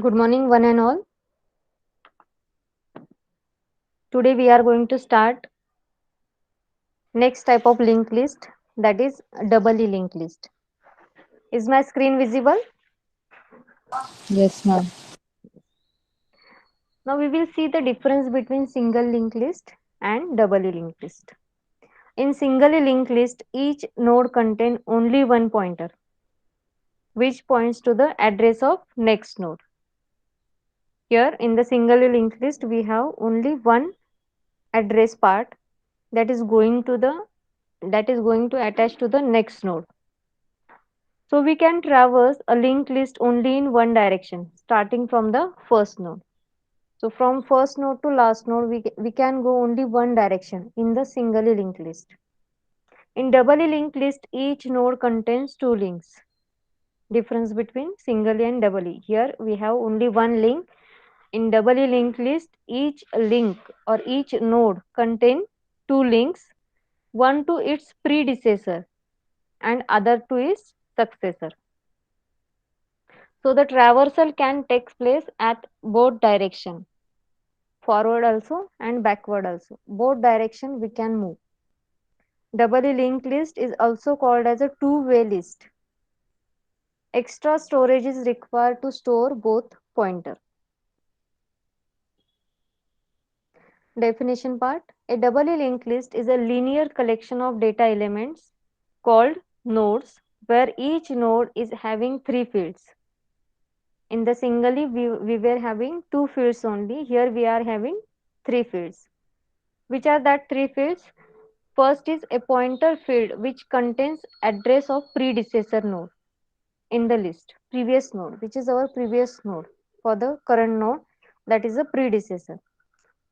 Good morning, one and all. Today we are going to start next type of linked list, that is doubly linked list. Is my screen visible? Yes, ma'am. Now we will see the difference between single linked list and doubly linked list. In singly linked list, each node contain only one pointer, which points to the address of next node. Here in the singly linked list, we have only one address part that is going to the that is going to attach to the next node. So we can traverse a linked list only in one direction, starting from the first node. So from first node to last node, we can go only one direction in the singly linked list. In doubly linked list, each node contains two links. Difference between singly and doubly. Here we have only one link. In doubly linked list, each link or each node contain two links, one to its predecessor and other to its successor. So the traversal can take place at both direction, forward also and backward also. Both direction we can move. Doubly linked list is also called as a two-way list. Extra storage is required to store both pointer. Definition part. A doubly linked list is a linear collection of data elements called nodes where each node is having three fields. In the singly we were having two fields only. Here we are having three fields. Which are that three fields? First is a pointer field which contains address of predecessor node in the list. Previous node, which is our previous node for the current node, that is a predecessor.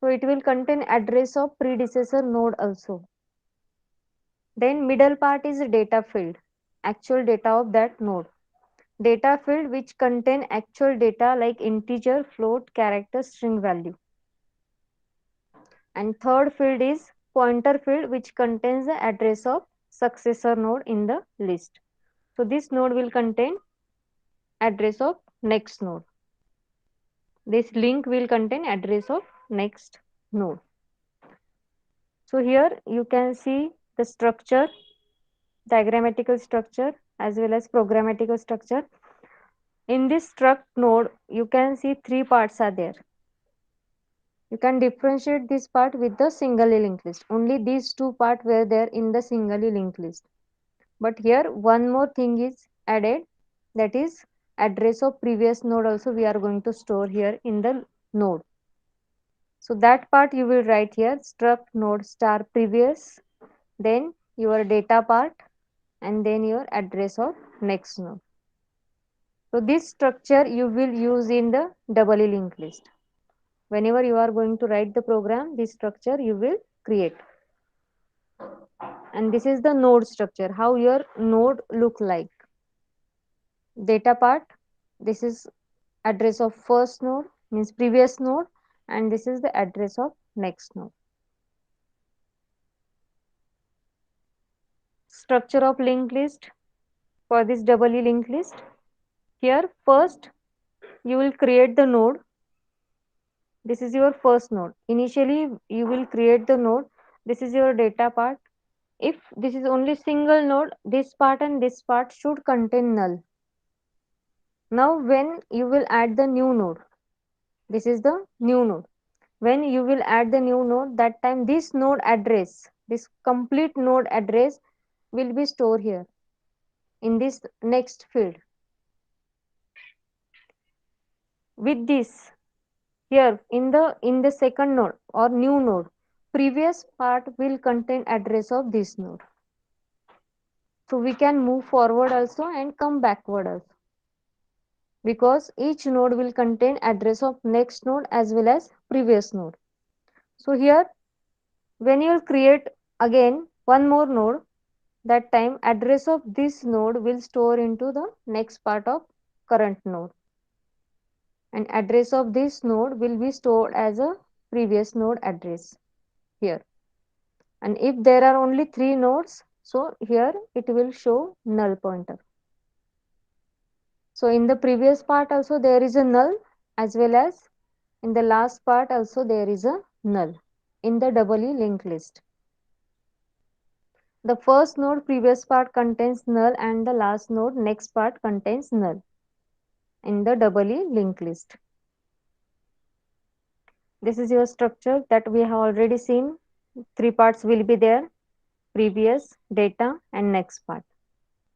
So it will contain address of predecessor node also. Then middle part is data field, actual data of that node. Data field which contain actual data like integer, float, character, string value. And third field is pointer field which contains the address of successor node in the list. So this node will contain address of next node. This link will contain address of next node. So here you can see the structure, diagrammatical structure as well as programmatical structure. In this struct node, you can see three parts are there. You can differentiate this part with the singly linked list. Only these two parts were there in the singly linked list. But here one more thing is added, that is address of previous node also we are going to store here in the node. So that part you will write here struct node star previous, then your data part and then your address of next node. So this structure you will use in the doubly linked list. Whenever you are going to write the program, this structure you will create. And this is the node structure, how your node look like. Data part, this is address of first node means previous node, and this is the address of next node. Structure of linked list for this doubly linked list. Here first you will create the node. This is your first node. Initially you will create the node. This is your data part. If this is only single node, this part and this part should contain null. Now when you will add the new node, this is the new node. When you will add the new node, that time this node address, this complete node address will be stored here in this next field. With this, here in the second node or new node, previous part will contain address of this node. So we can move forward also and come backward also, because each node will contain address of next node as well as previous node. So here when you will create again one more node, that time address of this node will store into the next part of current node, and address of this node will be stored as a previous node address here. And if there are only three nodes, so here it will show null pointer. So in the previous part also there is a null, as well as in the last part also there is a null in the doubly linked list. The first node previous part contains null and the last node next part contains null in the doubly linked list. This is your structure that we have already seen. Three parts will be there: previous, data, and next part.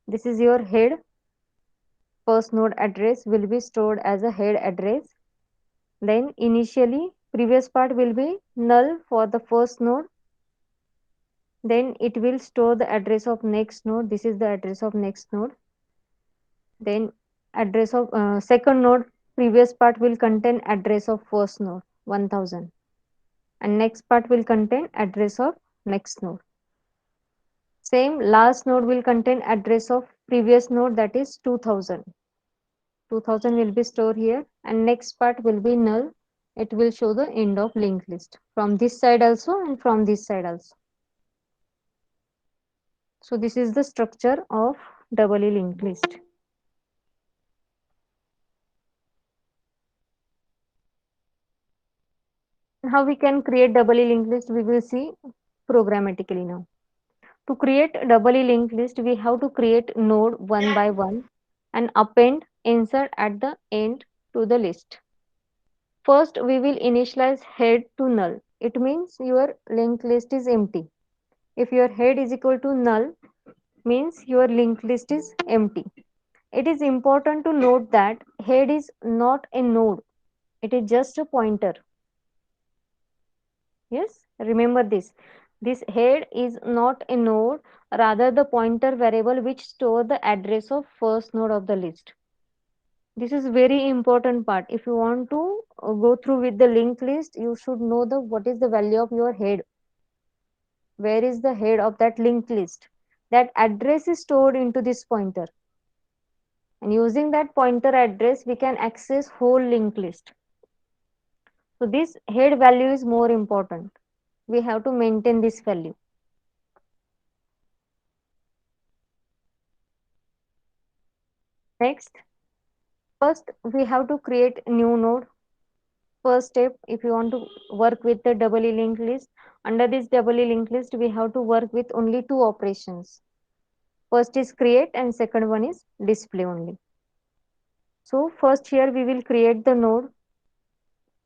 This is your head. First node address will be stored as a head address. Then initially previous part will be null for the first node. Then it will store the address of next node. This is the address of next node. Then address of second node previous part will contain address of first node 1000, and next part will contain address of next node. Same last node will contain address of previous node, that is 2000. 2000 will be stored here, and next part will be null. It will show the end of linked list from this side also and from this side also. So this is the structure of doubly linked list. How we can create doubly linked list, we will see programmatically now. To create doubly linked list, we have to create node one by one and append insert at the end to the list. First, we will initialize head to null. It means your linked list is empty. If your head is equal to null, means your linked list is empty. It is important to note that head is not a node. It is just a pointer. Yes, remember this. This head is not a node, rather the pointer variable which store the address of first node of the list. This is very important part. If you want to go through with the linked list, you should know the what is the value of your head. Where is the head of that linked list? That address is stored into this pointer. And using that pointer address, we can access whole linked list. So this head value is more important. We have to maintain this value. Next, first we have to create new node. First step, if you want to work with the doubly linked list, under this doubly linked list, we have to work with only two operations. First is create and second one is display only. So first here we will create the node.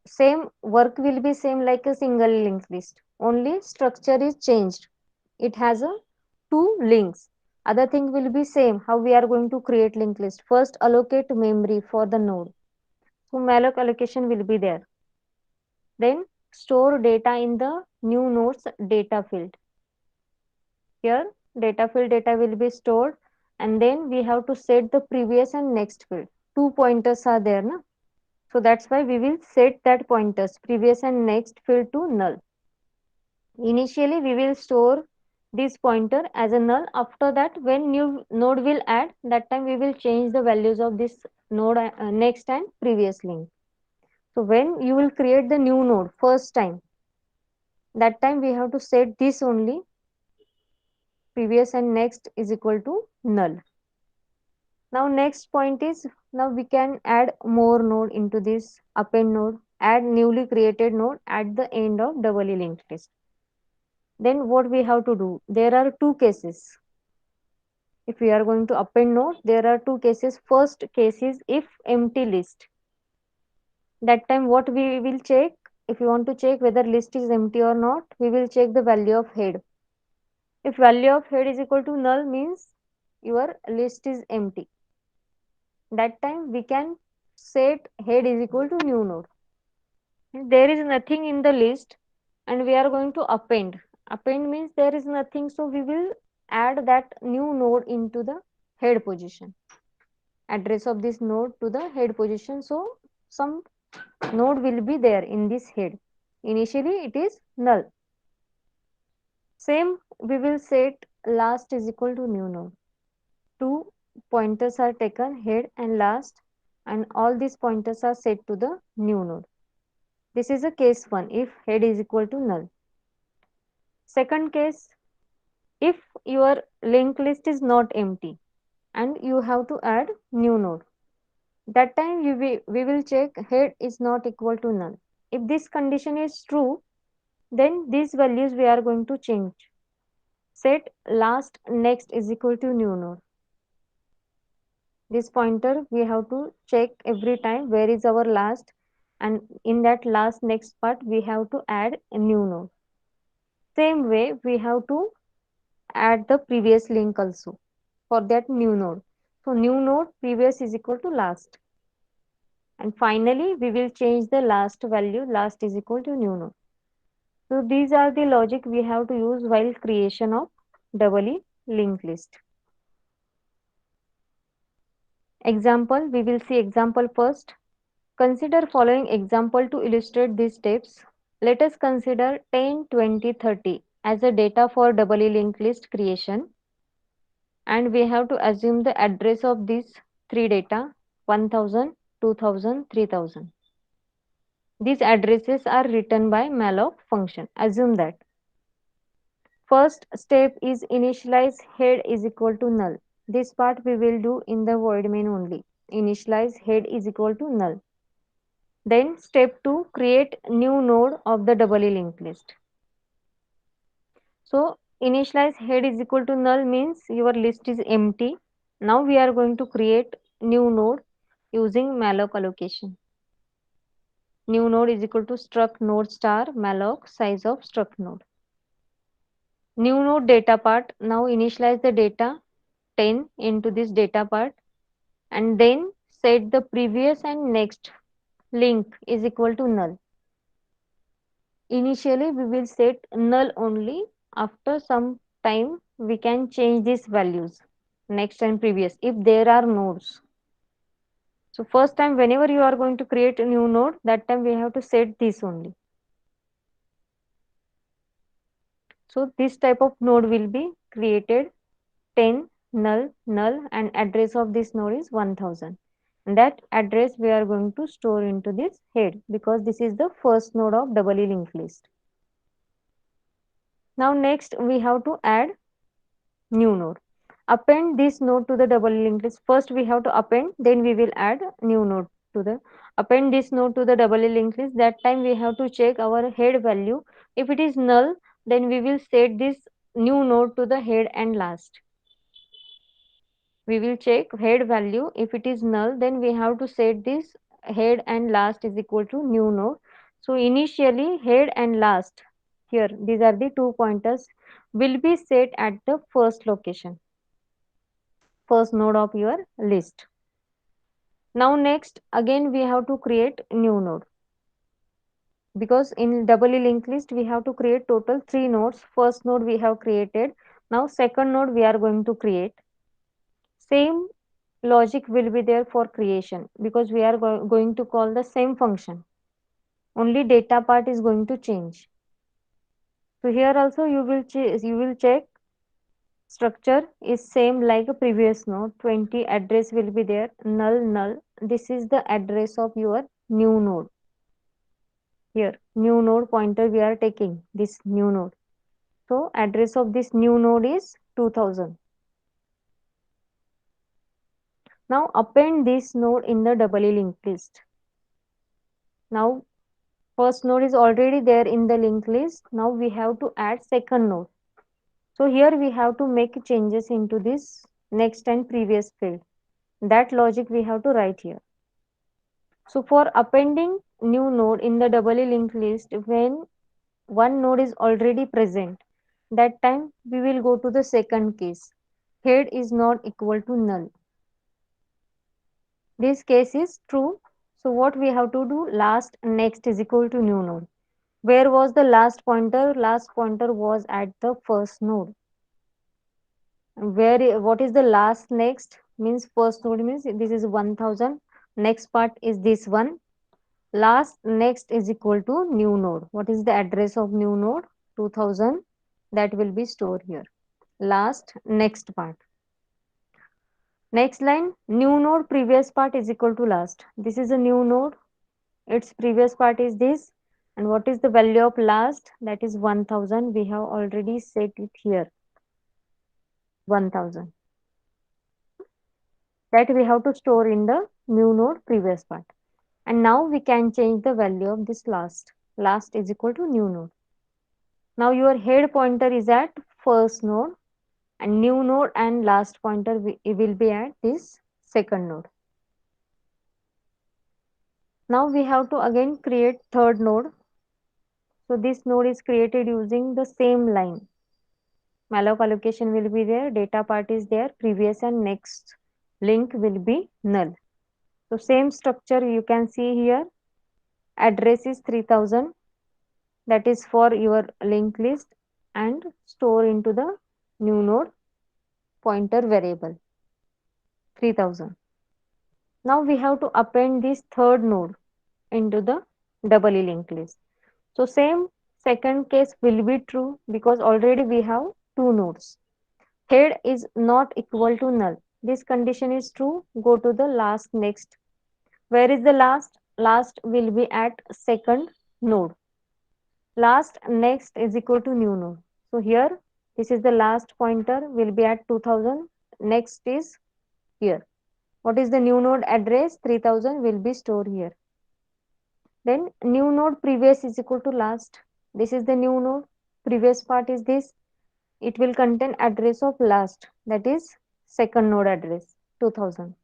Same work will be same like a single linked list. Only structure is changed. It has a two links. Other thing will be same. How we are going to create linked list? First allocate memory for the node. So malloc allocation will be there. Then store data in the new nodes data field. Here data field data will be stored, and then we have to set the previous and next field. Two pointers are there, na? So that's why we will set that pointers previous and next field to null. Initially we will store this pointer as a null. After that, when new node will add, that time we will change the values of this node next and previous link. So when you will create the new node first time, that time we have to set this only, previous and next is equal to null. Now next point is, now we can add more node into this append node, add newly created node at the end of doubly linked list. Then what we have to do? There are two cases. If we are going to append node, there are two cases. First case is if empty list. That time what we will check? If you want to check whether list is empty or not, we will check the value of head. If value of head is equal to null, means your list is empty. That time we can set head is equal to new node. There is nothing in the list and we are going to append. Append means there is nothing, so we will add that new node into the head position. Address of this node to the head position, so some node will be there in this head. Initially it is null. Same, we will set last is equal to new node. Two pointers are taken, head and last, and all these pointers are set to the new node. This is a case 1 if head is equal to null. Second case, if your linked list is not empty and you have to add new node. That time we will check head is not equal to null. If this condition is true, then these values we are going to change. Set last next is equal to new node. This pointer we have to check every time where is our last, and in that last next part we have to add a new node. Same way we have to add the previous link also for that new node. So new node previous is equal to last, and finally we will change the last value, last is equal to new node. So these are the logic we have to use while creation of doubly linked list. Example, we will see example first. Consider following example to illustrate these steps. Let us consider 10, 20, 30 as a data for doubly linked list creation, and we have to assume the address of these three data 1000, 2000, 3000. These addresses are written by malloc function. Assume that. First step is initialize head is equal to null. This part we will do in the void main only. Initialize head is equal to null. Then step 2, create new node of the doubly linked list. So initialize head is equal to null means your list is empty. Now we are going to create new node using malloc allocation. New node is equal to struct node star malloc size of struct node. New node data part, now initialize the data 10 into this data part, and then set the previous and next link is equal to null. Initially we will set null only. After some time we can change these values next and previous if there are nodes. So first time whenever you are going to create a new node, that time we have to set this only. So this type of node will be created 10 null null, and address of this node is 1000. And that address we are going to store into this head because this is the first node of doubly linked list. Now next we have to add new node. Append this node to the doubly linked list. First we have to append, then we will add new node to the append this node to the doubly linked list. That time we have to check our head value. If it is null, then we will set this new node to the head and last. We will check head value. If it is null, then we have to set this head and last is equal to new node. So initially head and last, here these are the two pointers, will be set at the first location, first node of your list. Now next again we have to create new node, because in doubly linked list we have to create total 3 nodes. First node we have created, now second node we are going to create. Same logic will be there for creation because we are going to call the same function, only data part is going to change. So here also you will check structure is same like a previous node. 20 address will be there, null null, this is the address of your new node. Here new node pointer we are taking this new node, so address of this new node is 2000. Now append this node in the doubly linked list. Now first node is already there in the linked list. Now we have to add second node. So here we have to make changes into this next and previous field. That logic we have to write here. So for appending new node in the doubly linked list, when one node is already present, that time we will go to the second case. Head is not equal to null. This case is true. So what we have to do? Last next is equal to new node. Where was the last pointer? Last pointer was at the first node. What is the last next? Means first node means this is 1000. Next part is this one. Last next is equal to new node. What is the address of new node? 2000. That will be stored here. Last next part. Next line, new node previous part is equal to last. This is a new node. Its previous part is this. And what is the value of last? That is 1000. We have already set it here. 1000. That we have to store in the new node previous part. And now we can change the value of this last. Last is equal to new node. Now your head pointer is at first node and new node and last pointer will be at this second node. Now we have to again create third node. So this node is created using the same line. Malloc allocation will be there, data part is there, previous and next link will be null. So same structure you can see here. Address is 3000, that is for your linked list, and store into the new node pointer variable 3000. Now we have to append this third node into the doubly linked list. So same second case will be true because already we have two nodes. Head is not equal to null. This condition is true. Go to the last next. Where is the last? Last will be at second node. Last next is equal to new node. So here this is the last pointer will be at 2000. Next is here. What is the new node address? 3000 will be stored here. Then new node previous is equal to last. This is the new node. Previous part is this. It will contain address of last, that is second node address 2000,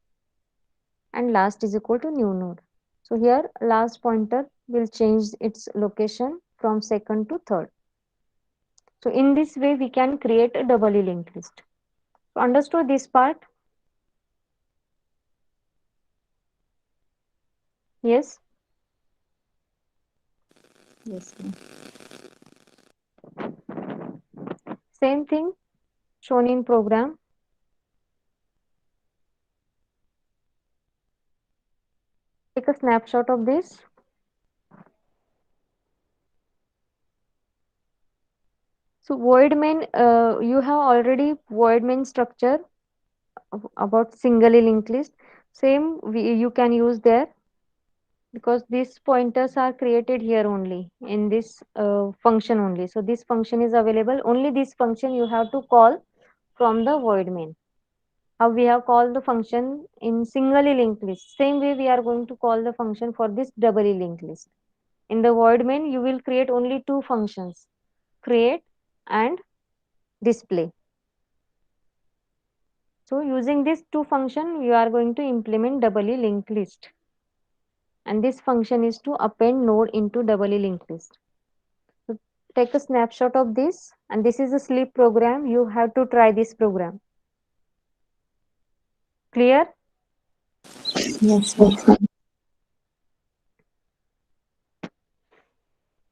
and last is equal to new node. So here last pointer will change its location from second to third. So in this way we can create a doubly linked list. So understood this part? Yes. Yes, ma'am. Same thing shown in program. Take a snapshot of this. So void main, you have already void main structure about singly linked list. Same you can use there because these pointers are created here only in this function only. So this function is available. Only this function you have to call from the void main. How we have called the function in singly linked list. Same way we are going to call the function for this doubly linked list. In the void main, you will create only two functions, create and display. So using these two function, you are going to implement doubly linked list. And this function is to append node into doubly linked list. So take a snapshot of this, and this is a sleep program. You have to try this program. Clear? Yes, ma'am.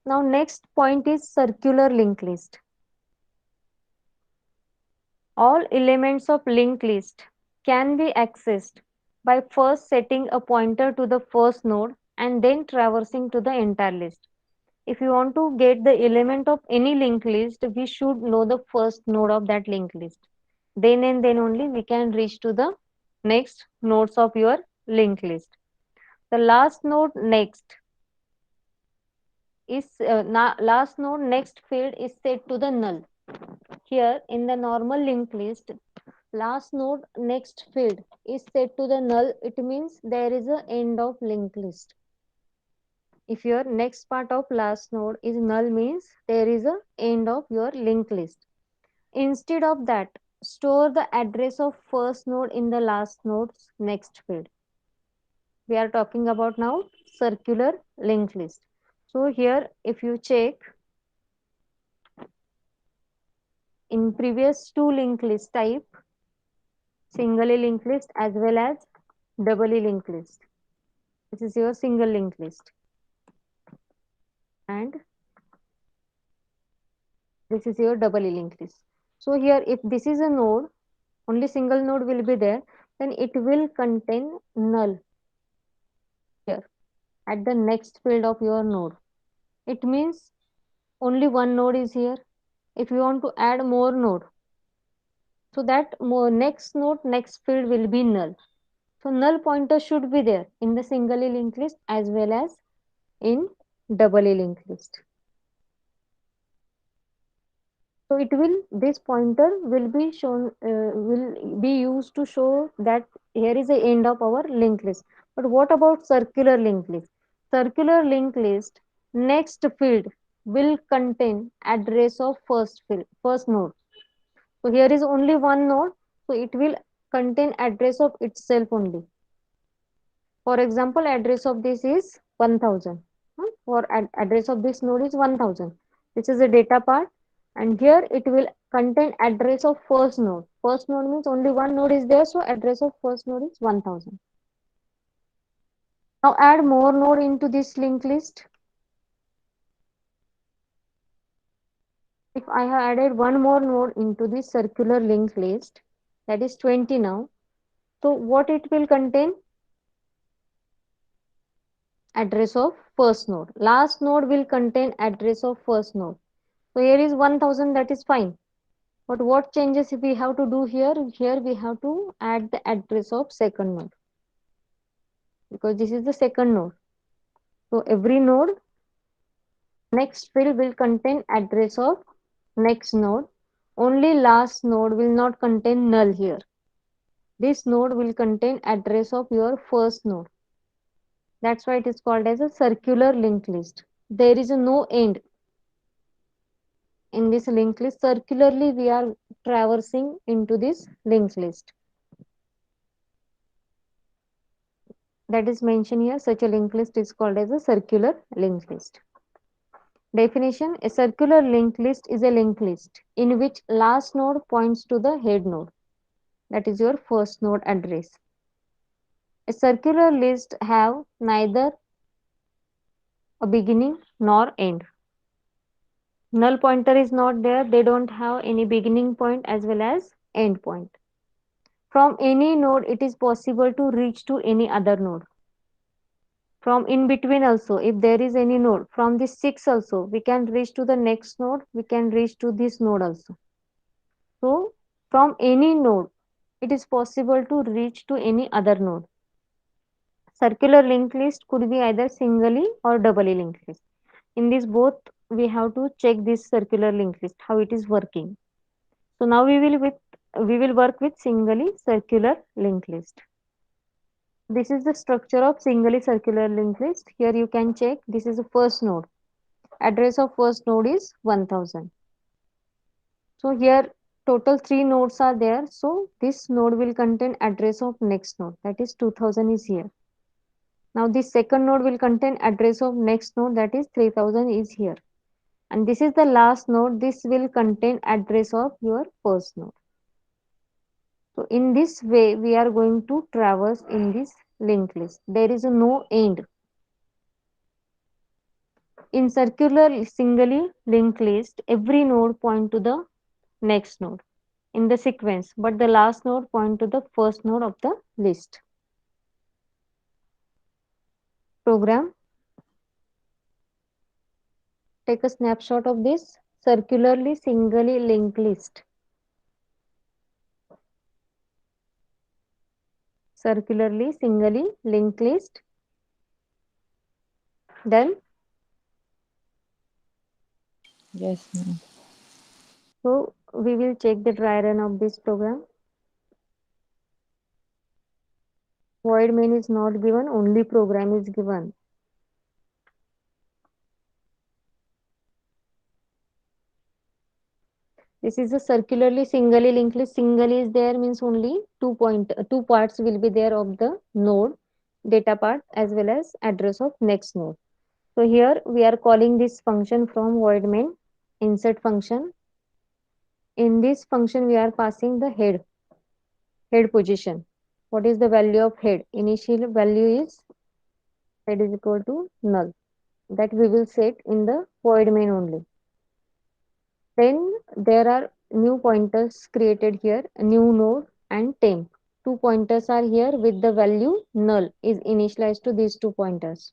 Now next point is circular linked list. All elements of linked list can be accessed by first setting a pointer to the first node and then traversing to the entire list. If you want to get the element of any linked list, we should know the first node of that linked list. Then and then only we can reach to the next nodes of your linked list. The last node next is last node next field is set to the null. Here in the normal linked list, last node next field is set to the null. It means there is a end of linked list. If your next part of last node is null means there is a end of your linked list. Instead of that, store the address of first node in the last node's next field. We are talking about now circular linked list. So here if you check in previous two linked list type, singly linked list as well as doubly linked list. This is your single linked list. And this is your doubly linked list. So here if this is a node, only single node will be there, then it will contain null here at the next field of your node. It means only one node is here. If you want to add more node, so that more next node next field will be null. So null pointer should be there in the singly linked list as well as in doubly linked list. So it will, this pointer will be shown, will be used to show that here is the end of our linked list. But what about circular linked list? Circular linked list next field will contain address of first node. So here is only one node, so it will contain address of itself only. For example, address of this is 1000. For address of this node is 1000. This is the data part, and here it will contain address of first node. First node means only one node is there, so address of first node is 1000. Now add more node into this linked list. If I have added one more node into this circular linked list, that is 20 now. So what it will contain? Address of first node. Last node will contain address of first node. So here is 1000, that is fine. But what changes we have to do here? Here we have to add the address of second node, because this is the second node. So every node next field will contain address of next node. Only last node will not contain null here. This node will contain address of your first node. That's why it is called as a circular linked list. There is no end in this linked list. Circularly we are traversing into this linked list. That is mentioned here. Such a linked list is called as a circular linked list. Definition: a circular linked list is a linked list in which last node points to the head node, that is your first node address. A circular list have neither a beginning nor end. Null pointer is not there, they don't have any beginning point as well as end point. From any node it is possible to reach to any other node. From in between also, if there is any node, from this 6 also, we can reach to the next node, we can reach to this node also. So from any node, it is possible to reach to any other node. Circular linked list could be either singly or doubly linked list. In this both, we have to check this circular linked list, how it is working. So now we will work with singly circular linked list. This is the structure of singly circular linked list. Here you can check, this is the first node. Address of first node is 1000. So here total 3 nodes are there. So this node will contain address of next node, that is 2000 is here. Now this second node will contain address of next node, that is 3000 is here. And this is the last node, this will contain address of your first node. So in this way we are going to traverse in this linked list. There is no end. In circular singly linked list, every node point to the next node in the sequence, but the last node point to the first node of the list. Program. Take a snapshot of this circularly singly linked list. Circularly singly linked list. Done. Yes, ma'am. So we will check the dry run of this program. Void main is not given, only program is given. This is a circularly singly linked list. Singly is there means only two parts will be there of the node, data part as well as address of next node. So here we are calling this function from void main insert function. In this function we are passing the head position. What is the value of head? Initial value is head is equal to null. That we will set in the void main only. Then there are new pointers created here, new node and temp. Two pointers are here with the value null is initialized to these two pointers.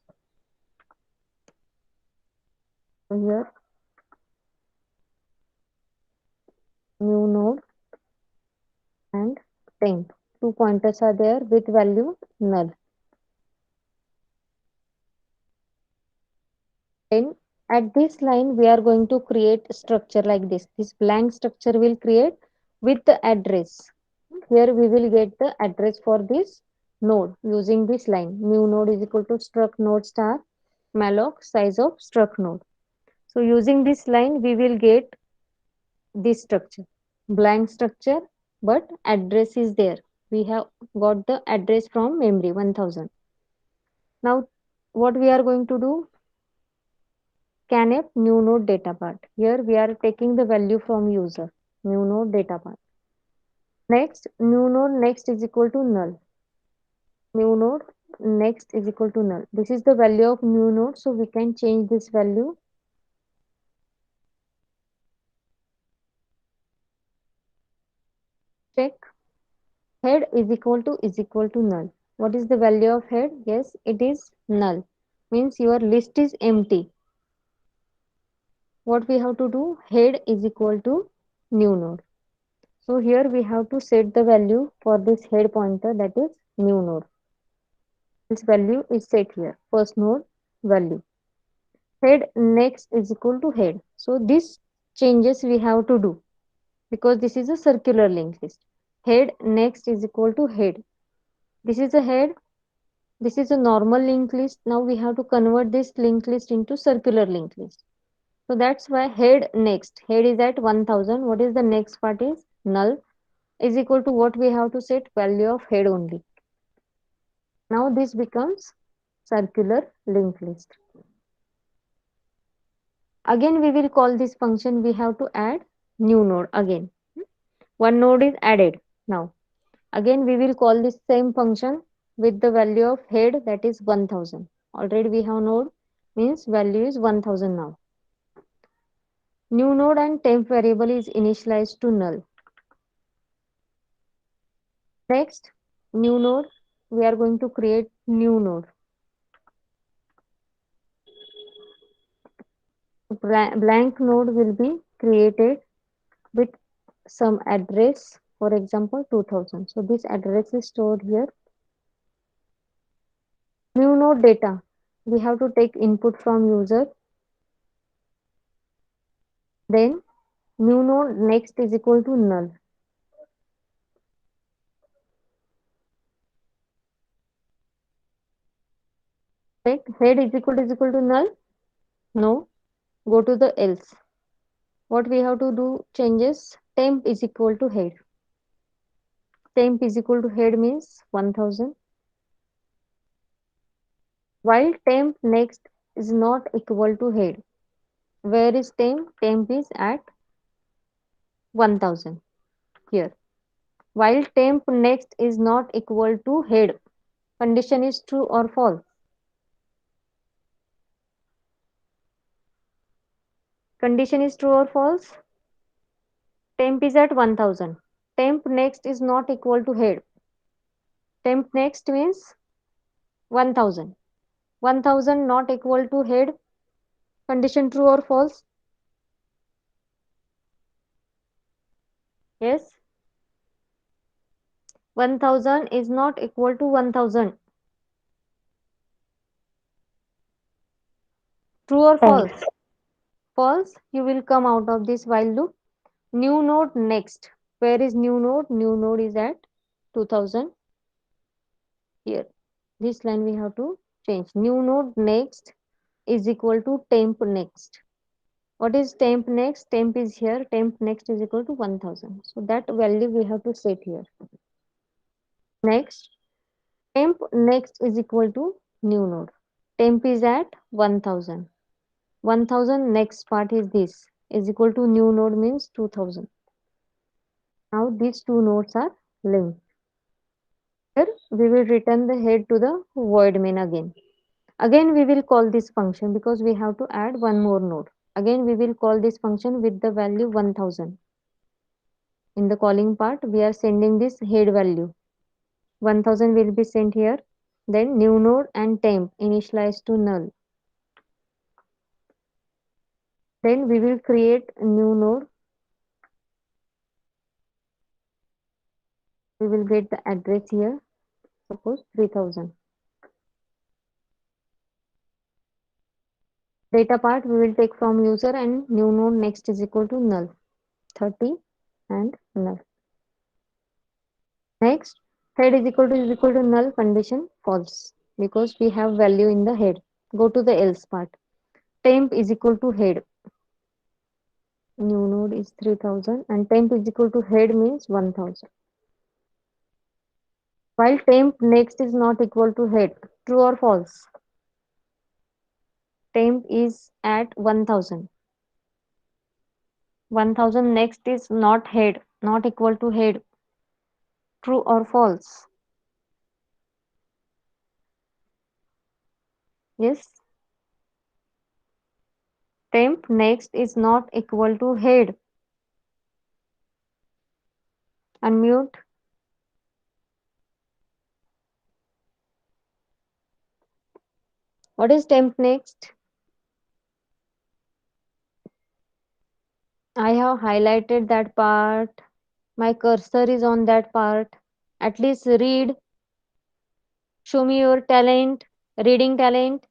So here new node and temp. Two pointers are there with value null. Then at this line we are going to create structure like this. This blank structure will create with the address. Here we will get the address for this node using this line. New node is equal to struct node star malloc size of struct node. So using this line, we will get this structure, blank structure, but address is there. We have got the address from memory 1000. Now, what we are going to do? Scanf new node data part. Here we are taking the value from user, new node data part. Next, new node next is equal to null. New node next is equal to null. This is the value of new node, so we can change this value. Check head is equal to null. What is the value of head? Yes, it is null. Means your list is empty. What we have to do? Head is equal to new node. So here we have to set the value for this head pointer, that is new node. Its value is set here. First node value. Head next is equal to head. So this changes we have to do because this is a circular linked list. Head next is equal to head. This is a head. This is a normal linked list. Now we have to convert this linked list into circular linked list. So that's why head next. Head is at 1000. What is the next part is null is equal to what we have to set value of head only. Now this becomes circular linked list. Again we will call this function, we have to add new node again. One node is added. Now again we will call this same function with the value of head, that is 1000. Already we have node, means value is 1000 now. New node and temp variable is initialized to null. Next, new node, we are going to create new node. Blank node will be created with some address, for example 2000. So this address is stored here. New node data, we have to take input from user. Then new node next is equal to null. Right? Head is equal to null. No. Go to the else. What we have to do changes, temp is equal to head. Temp is equal to head means 1000. While temp next is not equal to head. Where is temp? Temp is at 1000 here. While temp next is not equal to head. Condition is true or false. Condition is true or false. Temp is at 1000. Temp next is not equal to head. Temp next means 1000. 1000 not equal to head. Condition true or false? Yes. 1000 is not equal to 1000. True or False. false? False. You will come out of this while loop. New node next. Where is new node? New node is at 2000 here. This line we have to change. New node next is equal to temp next. What is temp next? Temp is here. Temp next is equal to 1000. So that value we have to set here. Next, temp next is equal to new node. Temp is at 1000. 1000 next part is this is equal to new node means 2000. Now these two nodes are linked. Here we will return the head to the void main again. Again we will call this function because we have to add one more node. Again we will call this function with the value 1000. In the calling part we are sending this head value. 1000 will be sent here. Then new node and temp initialized to null. Then we will create a new node. We will get the address here. Suppose 3000. Data part we will take from user and new node next is equal to null. 30 and null. Next, Head is equal to null, condition false because we have value in the head. Go to the else part. Temp is equal to head. New node is 3000 and temp is equal to head means 1000. While temp next is not equal to head. True or false? Temp is at 1000. 1000 next is not head, not equal to head. True or false? Yes. Temp next is not equal to head. Unmute. What is temp next? I have highlighted that part. My cursor is on that part. At least read. Show me your talent. Reading talent.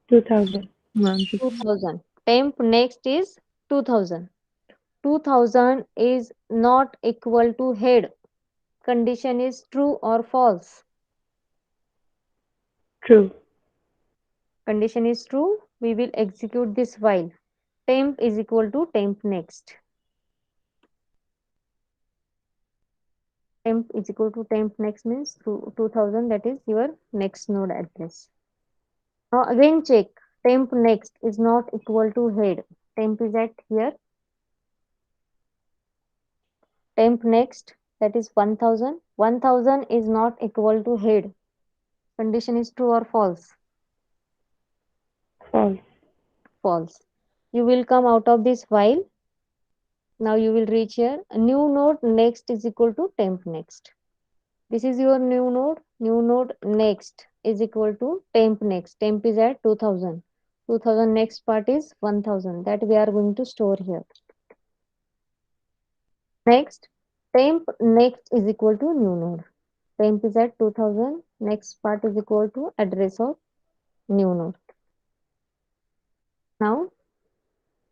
2000. 2000. Temp next is 2000. 2000 is not equal to head. Condition is true or false. True. Condition is true. We will execute this while. Temp is equal to temp next. Temp is equal to temp next means 2000, that is your next node address. Now again check. Temp next is not equal to head. Temp is at here. Temp next, that is 1000. 1000 is not equal to head. Condition is true or false? False. False. You will come out of this while. Now you will reach here. A new node next is equal to temp next. This is your new node. New node next is equal to temp next. Temp is at 2000. 2000 next part is 1000. That we are going to store here. Next, temp next is equal to new node. Temp is at 2000. Next part is equal to address of new node. Now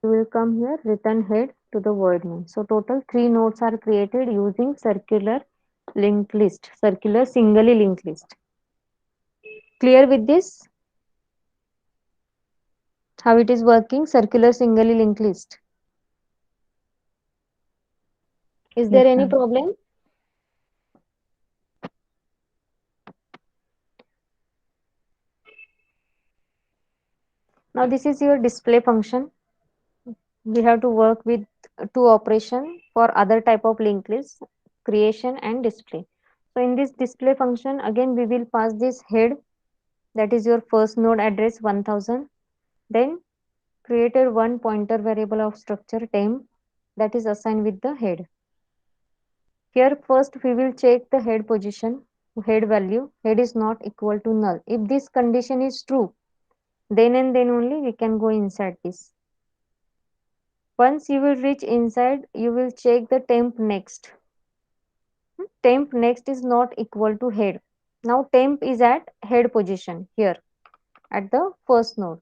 we will come here, return head to the void node. So total 3 nodes are created using circular linked list, circular singly linked list. Clear with this? How it is working? Circular singly linked list. Is Yes, there any ma'am. problem? Now this is your display function. We have to work with two operation for other type of linked list, creation and display. So in this display function, again we will pass this head, that is your first node address 1000. Then created one pointer variable of structure temp that is assigned with the head. Here first we will check the head position, head value. Head is not equal to null. If this condition is true, then and then only we can go inside this. Once you will reach inside, you will check the temp next. Temp next is not equal to head. Now temp is at head position here at the first node.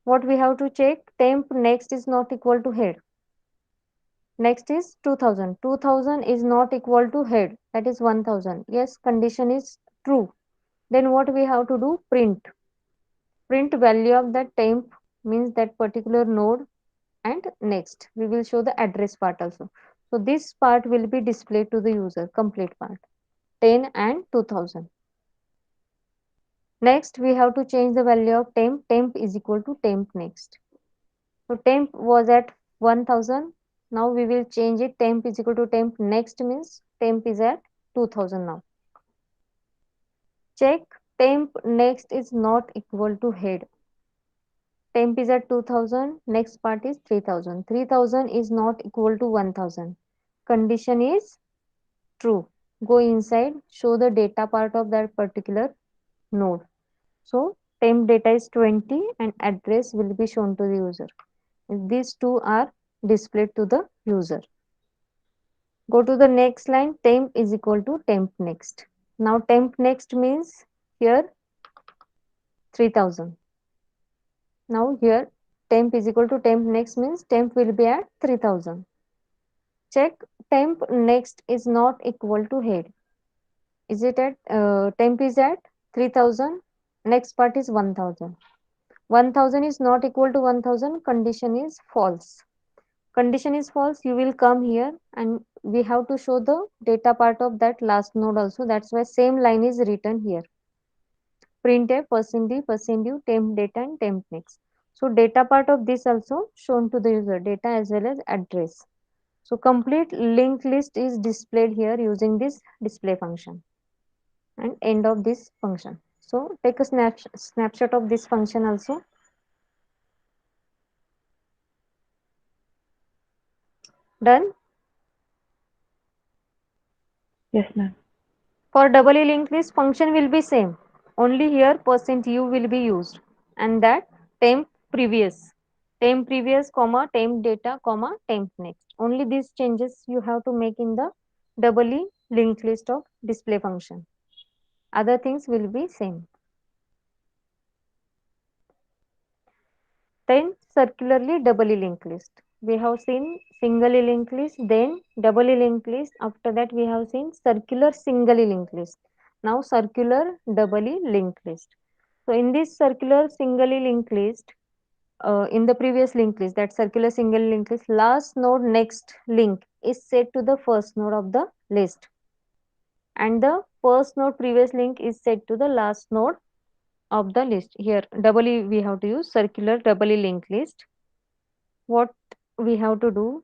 What we have to check? Temp next is not equal to head. Next is 2000. 2000 is not equal to head, that is 1000. Yes, condition is true. Then what we have to do? Print. Print value of that temp means that particular node, and next we will show the address part also. So this part will be displayed to the user, complete part 10 and 2000. Next we have to change the value of temp. Temp is equal to temp next. So temp was at 1000. Now we will change it. Temp is equal to temp next means temp is at 2000 now. Check. Temp next is not equal to head. Temp is at 2000. Next part is 3000. 3000 is not equal to 1000. Condition is true. Go inside, show the data part of that particular node. So temp data is 20 and address will be shown to the user. These two are displayed to the user. Go to the next line. Temp is equal to temp next. Now temp next means here 3000. Now here temp is equal to temp next means temp will be at 3000. check temp next is not equal to head. Is it at temp is at 3000, next part is 1000. 1000 is not equal to 1000, condition is false. Condition is false, you will come here and we have to show the data part of that last node also. That's why same line is written here. Printf, %d, %u, temp data and temp next. So data part of this also shown to the user, data as well as address. So complete linked list is displayed here using this display function and end of this function. So take a snapshot of this function also. Done. Yes, ma'am. For doubly linked list, function will be same. Only here %u will be used and that temp previous. Temp previous, comma, temp data, comma, temp next. Only these changes you have to make in the doubly linked list of display function. Other things will be same. Then circularly doubly linked list. We have seen singly linked list, then doubly linked list. After that, we have seen circular singly linked list. Now circular doubly linked list. So in this circular singly linked list, in the previous linked list, that circular single linked list, last node next link is set to the first node of the list, and the first node previous link is set to the last node of the list. Here doubly we have to use circular doubly linked list. What we have to do,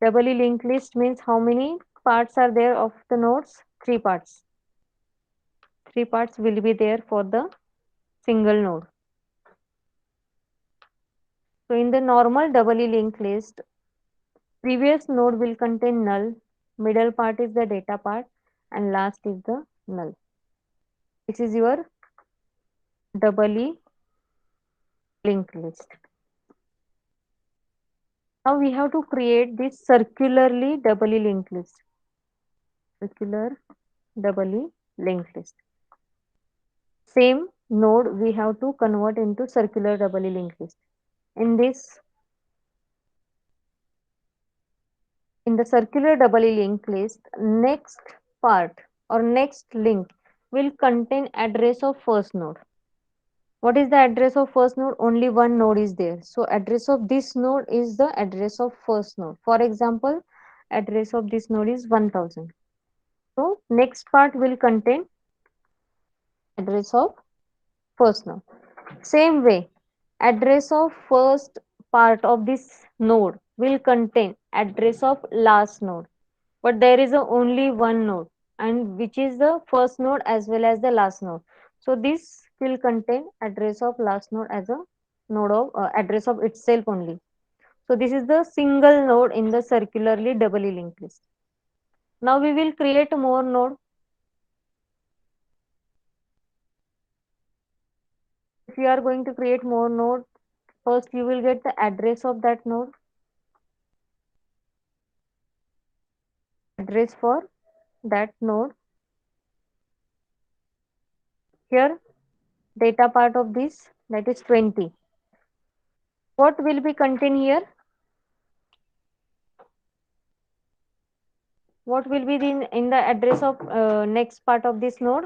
doubly linked list means how many parts are there of the nodes? Three parts. Three parts will be there for the single node. So in the normal doubly linked list, previous node will contain null, middle part is the data part, and last is the null. This is your doubly linked list. Now we have to create this circularly doubly linked list. Circular doubly linked list. Same node we have to convert into circular doubly linked list. In this, in the circular doubly linked list, next part or next link will contain address of first node. What is the address of first node? Only one node is there. So address of this node is the address of first node. For example, address of this node is 1000. So next part will contain address of first node. Same way, address of first part of this node will contain address of last node. But there is only one node, and which is the first node as well as the last node. So this will contain address of last node as a node of address of itself only. So this is the single node in the circularly doubly linked list. Now we will create more node. If you are going to create more node, first you will get the address of that node, address for that node. Here data part of this, that is 20. What will be contained here? What will be in the address of next part of this node?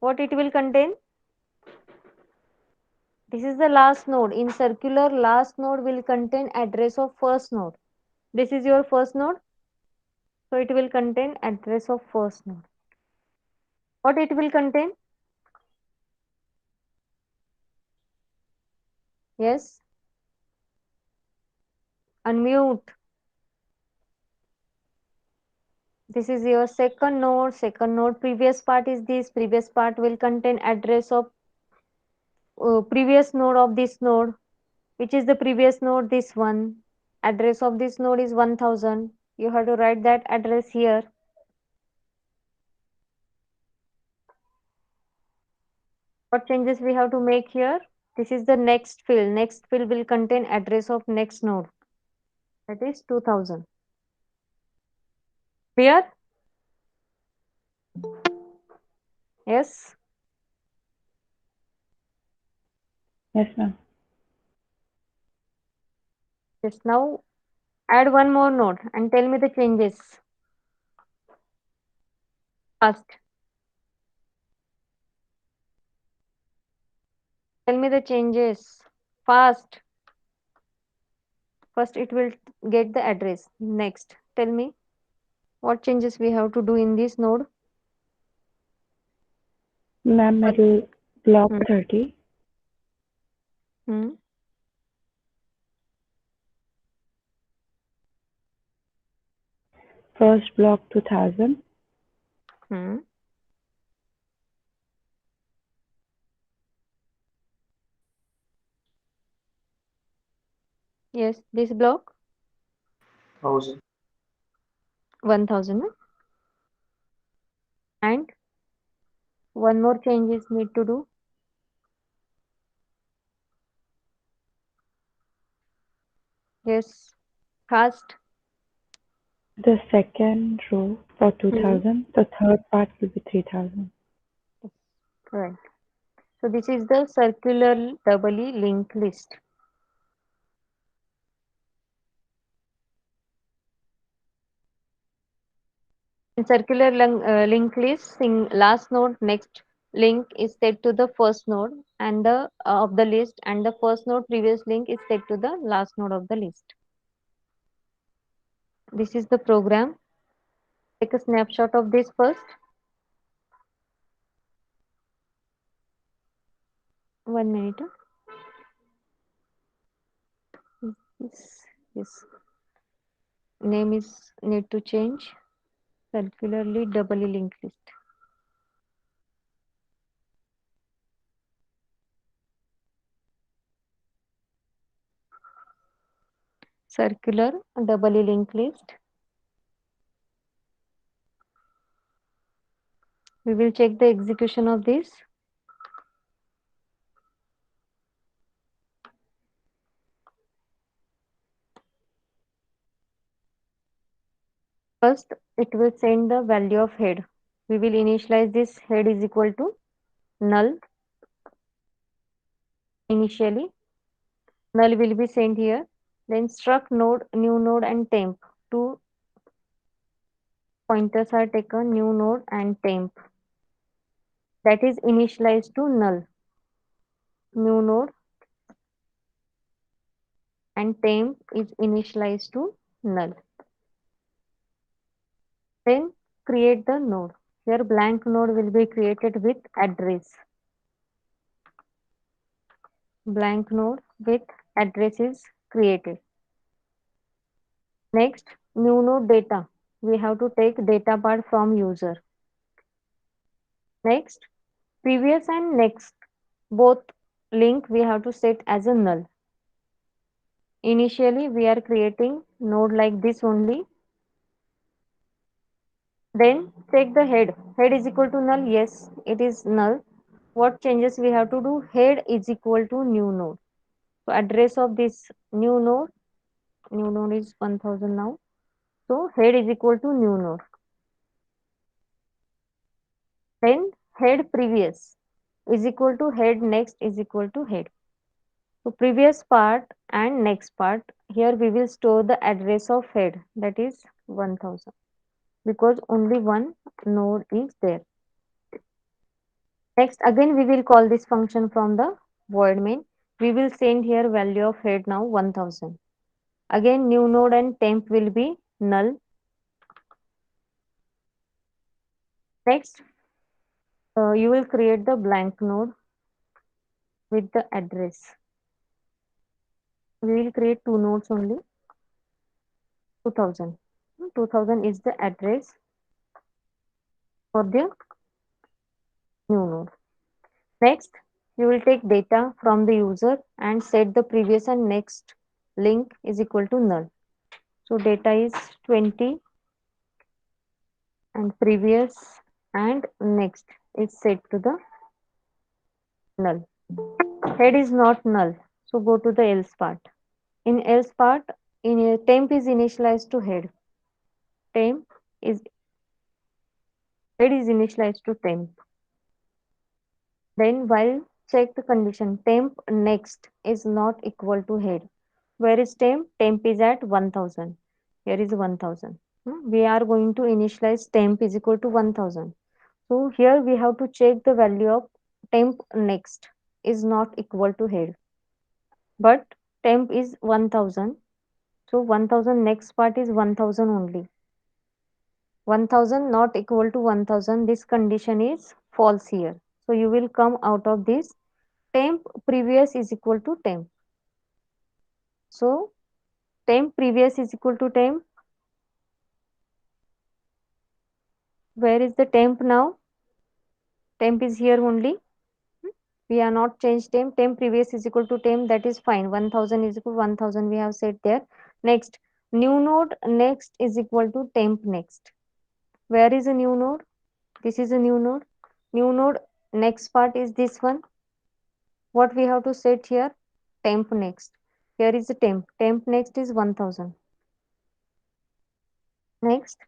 What it will contain? This is the last node. In circular, last node will contain address of first node. This is your first node. So it will contain address of first node. What it will contain? Yes. Unmute. This is your second node. Second node, previous part is this. Previous part will contain address of previous node of this node. Which is the previous node? This one. Address of this node is 1000. You have to write that address here. What changes we have to make here? This is the next field. Next field will contain address of next node. That is 2000. Clear? Yes. Yes, ma'am. Just now add one more node and tell me the changes fast. Tell me the changes fast. First, it will get the address. Next, tell me what changes we have to do in this node. Ma'am, What? it'll block Hmm. 30, Hmm. first block 2000, Hmm. Yes, this block 1000. 1000 and one more changes need to do. Yes, fast. the second row for Hmm. 2000, the third part will be 3000. Yes, right. So this is the circular doubly linked list. In circular linked list, last node next link is set to the first node and the of the list, and the first node previous link is set to the last node of the list. This is the program. Take a snapshot of this first. 1 minute. Yes, yes. Name is need to change. Circularly doubly linked list. Circular doubly linked list. We will check the execution of this. First, it will send the value of head. We will initialize this head is equal to null initially. Null will be sent here. Then struct node, new node and temp. Two pointers are taken, new node and temp. That is initialized to null. New node and temp is initialized to null. Then create the node. Here blank node will be created with address. Blank node with address is created. Next, new node data. We have to take data part from user. Next, previous and next both link we have to set as a null. Initially, we are creating node like this only. Then check the head. Head is equal to null. Yes, it is null. What changes we have to do? Head is equal to new node. So address of this new node is 1000 now. So head is equal to new node. Then head previous is equal to head next is equal to head. So previous part and next part, here we will store the address of head, that is 1000, because only one node is there. Next again we will call this function from the void main. We will send here value of head now 1000. Again new node and temp will be null. Next you will create the blank node with the address. We will create two nodes only. 2000. 2000 is the address for the new node. Next, you will take data from the user and set the previous and next link is equal to null. So data is 20 and previous and next is set to the null. Head is not null. So go to the else part. In else part, in a temp is initialized to head. Temp is head is initialized to temp. Then while check the condition temp next is not equal to head. Where is temp? Temp is at 1000. Here is 1000. We are going to initialize temp is equal to 1000. So here we have to check the value of temp next is not equal to head. But temp is 1000. So 1000 next part is 1000 only. 1000 not equal to 1000. This condition is false here. So you will come out of this temp previous is equal to temp. So temp previous is equal to temp. Where is the temp now? Temp is here only. We are not changed temp. Temp previous is equal to temp. That is fine. 1000 is equal to 1000. We have set there. Next, new node next is equal to temp next. Where is a new node? This is a new node. New node next part is this one. What we have to set here? Temp next. Here is a temp. Temp next is 1000. Next,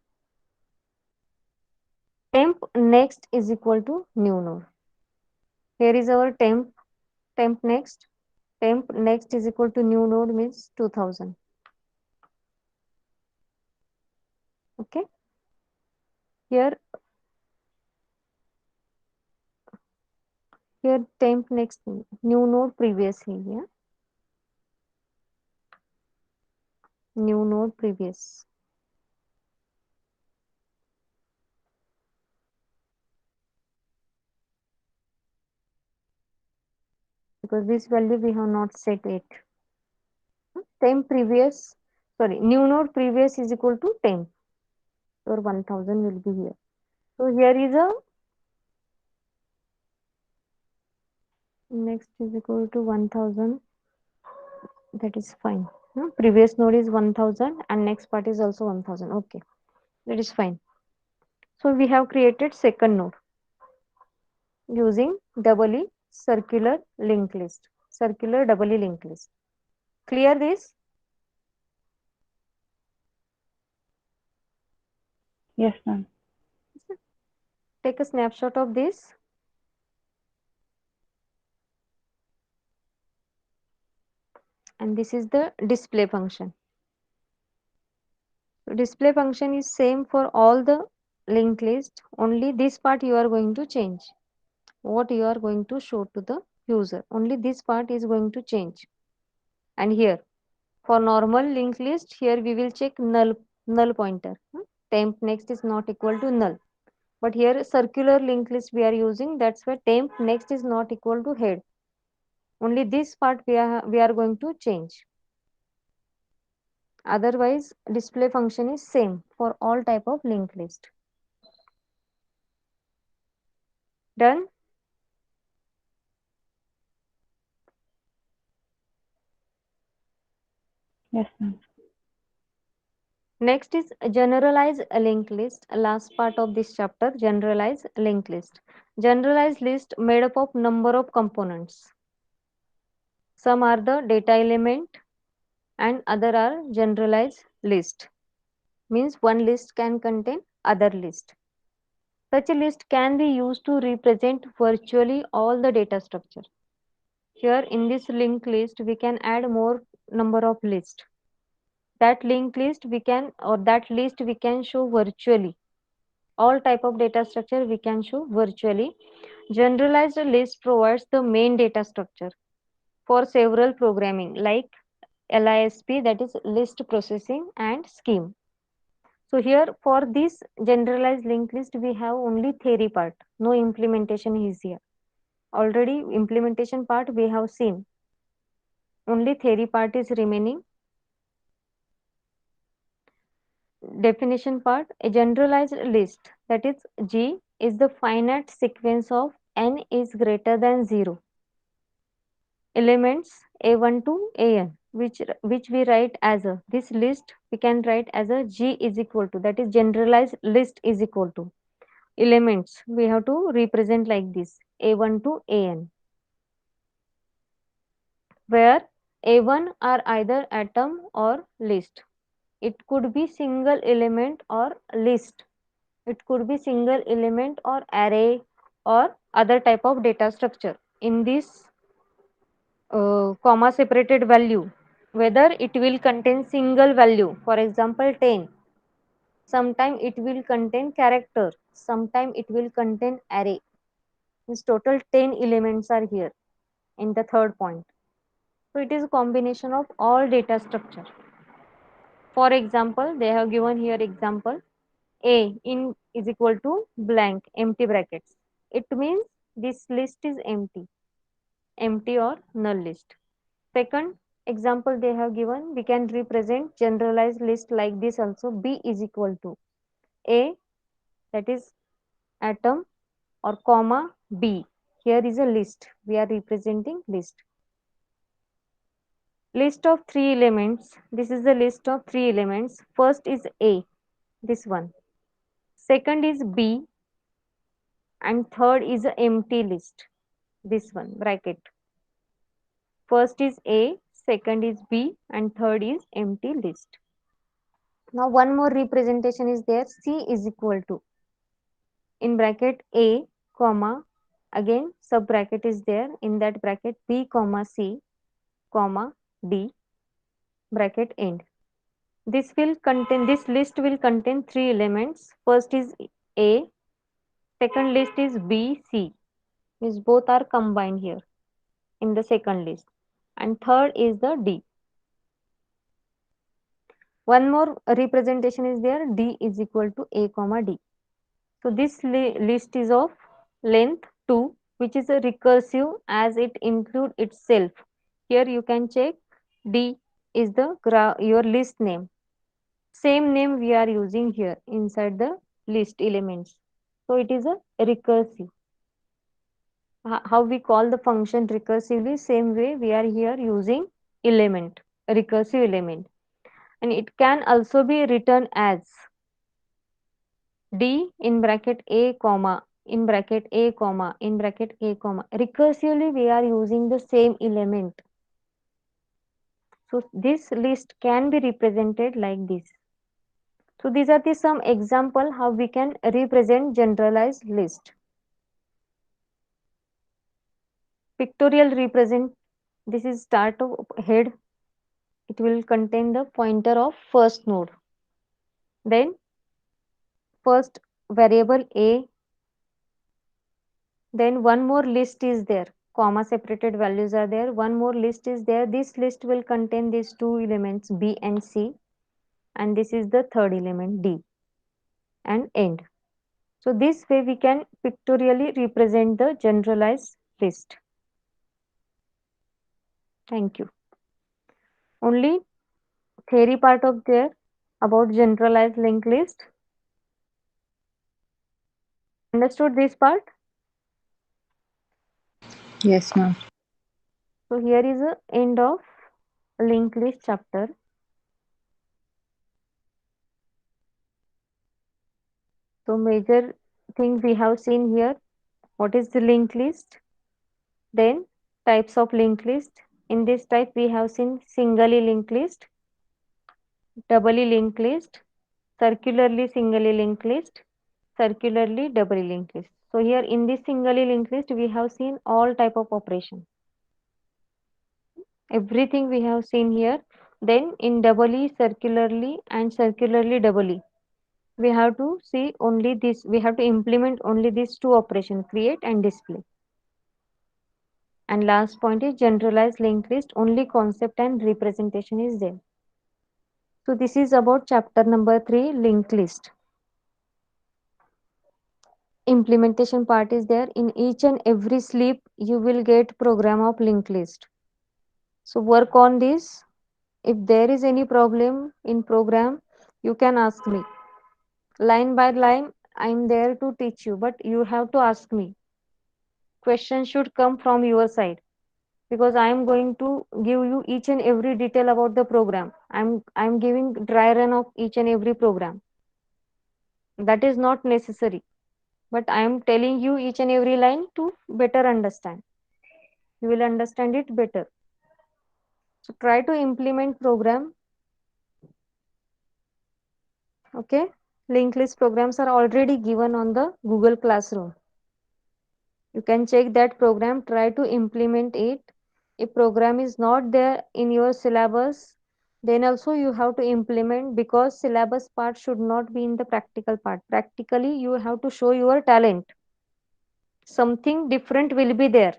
temp next is equal to new node. Here is our temp. Temp next. Temp next is equal to new node means 2000. Okay. Here temp next new node previously. Yeah. New node previous. Because this value we have not set it. Temp previous, sorry, new node previous is equal to temp. Or 1000 will be here. So here is a next is equal to 1000. That is fine. Previous node is 1000 and next part is also 1000. Okay, that is fine. So we have created second node using doubly circular linked list. Circular doubly linked list. Clear this? Yes, ma'am. Take a snapshot of this. And this is the display function. So display function is same for all the linked list. Only this part you are going to change. What you are going to show to the user. Only this part is going to change. And here for normal linked list, here we will check null pointer. Temp next is not equal to null. But here circular linked list we are using. That's why temp next is not equal to head. Only this part we are going to change. Otherwise, display function is same for all type of linked list. Done? Yes, ma'am. Next is generalize a linked list. Last part of this chapter, generalize linked list. Generalized list made up of number of components. Some are the data element and other are generalized list. Means one list can contain other list. Such a list can be used to represent virtually all the data structure. Here in this linked list, we can add more number of list. That linked list we can or that list we can show virtually. All type of data structure we can show virtually. Generalized list provides the main data structure for several programming like LISP, that is list processing and scheme. So here for this generalized linked list we have only theory part, no implementation is here. Already implementation part we have seen. Only theory part is remaining. Definition part, a generalized list, that is G, is the finite sequence of n is greater than 0 elements a1 to an, which we write as a, this list we can write as a G is equal to, that is generalized list is equal to elements we have to represent like this a1 to an, where a1 are either atom or list. It could be single element or list. It could be single element or array or other type of data structure. In this comma separated value, whether it will contain single value, for example 10. Sometime it will contain character, sometime it will contain array. Means total 10 elements are here in the third point. So it is a combination of all data structure. For example, they have given here example A in is equal to blank, empty brackets. It means this list is empty or null list. Second example they have given, we can represent generalized list like this also. B is equal to A, that is atom, or comma B. Here is a list. We are representing list. List of 3 elements. This is the list of 3 elements. First is A, this one. Second is B, and third is a empty list, this one bracket. First is A, second is B, and third is empty list. Now one more representation is there. C is equal to, in bracket A comma, again sub bracket is there, in that bracket B comma C comma D, bracket end. This list will contain 3 elements. First is A, second list is B, C. Means both are combined here in the second list, and third is the D. One more representation is there. D is equal to A comma D. So this list is of length 2, which is a recursive as it include itself. Here you can check D is the your list name. Same name we are using here inside the list elements. So it is a recursive. How we call the function recursively, same way we are here using element, a recursive element. And it can also be written as D in bracket A comma, in bracket A comma, in bracket A comma. Recursively we are using the same element. So this list can be represented like this. So these are the some example how we can represent generalized list. Pictorial represent, this is start of head. It will contain the pointer of first node. Then first variable A, then one more list is there, comma separated values are there, one more list is there. This list will contain these 2 elements B and C, and this is the third element D, and end. So this way we can pictorially represent the generalized list. Thank you. Only theory part of there about generalized linked list. Understood this part? Yes, ma'am. So here is the end of linked list chapter. So major thing we have seen here, what is the linked list? Then types of linked list. In this type we have seen singly linked list, doubly linked list, circularly singly linked list, circularly doubly linked list. So here in this singly linked list we have seen all type of operation. Everything we have seen here. Then in doubly, circularly, and circularly doubly, we have to see only this, we have to implement only these 2 operations, create and display. And last point is generalized linked list, only concept and representation is there. So this is about chapter number 3, linked list. Implementation part is there. In each and every slip you will get program of linked list. So work on this. If there is any problem in program, you can ask me. Line by line, I am there to teach you, but you have to ask me. Questions should come from your side, because I am going to give you each and every detail about the program. I'm giving dry run of each and every program. That is not necessary, but I am telling you each and every line to better understand. You will understand it better. So try to implement program. Okay, linked list programs are already given on the Google Classroom. You can check that program, try to implement it. If program is not there in your syllabus, then also you have to implement, because syllabus part should not be in the practical part. Practically you have to show your talent. Something different will be there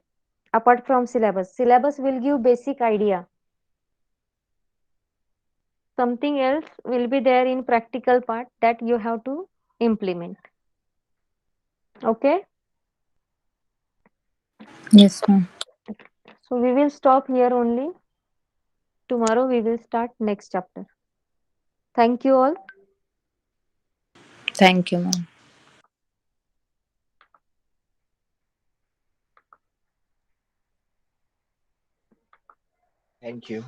apart from syllabus. Syllabus will give basic idea. Something else will be there in practical part that you have to implement. Okay, Yes, ma'am. so we will stop here only. Tomorrow we will start next chapter. Thank you all. Thank you, ma'am. Thank you.